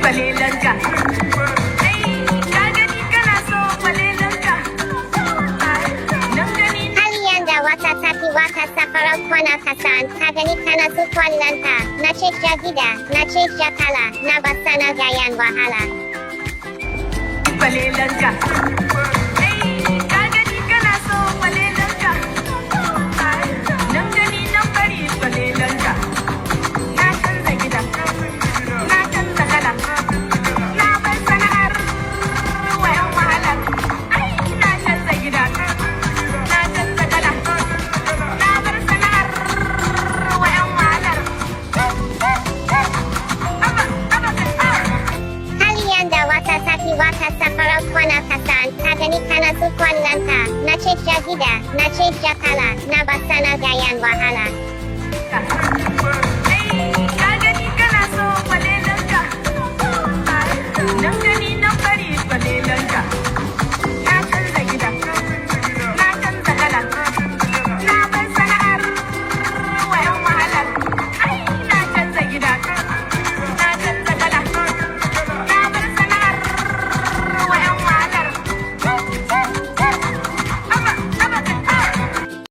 Kwalelanka. Ai, ka gani kana so kwalelanka. Nan gani Hali yanda wata tafi wata safarar kwana kasan ka gani kana su kwallonta na ce ja gida na ce ja kala na basana gayan wahala. kwalelanka. Ai, ka gani kana so kwalelanka. Nan gani nan bari kwalelanka. Na canza gida, na canza kala, na bar sana'ar wayan wahala. Ai, na canza gida, na canza kala, na bar sana'ar wayan wahalar. Hali yanda wata tafi wata safarar kwana kasan ka gani kana su kwallonta na ce ja gida na ce ja kala na basana gayan wahala.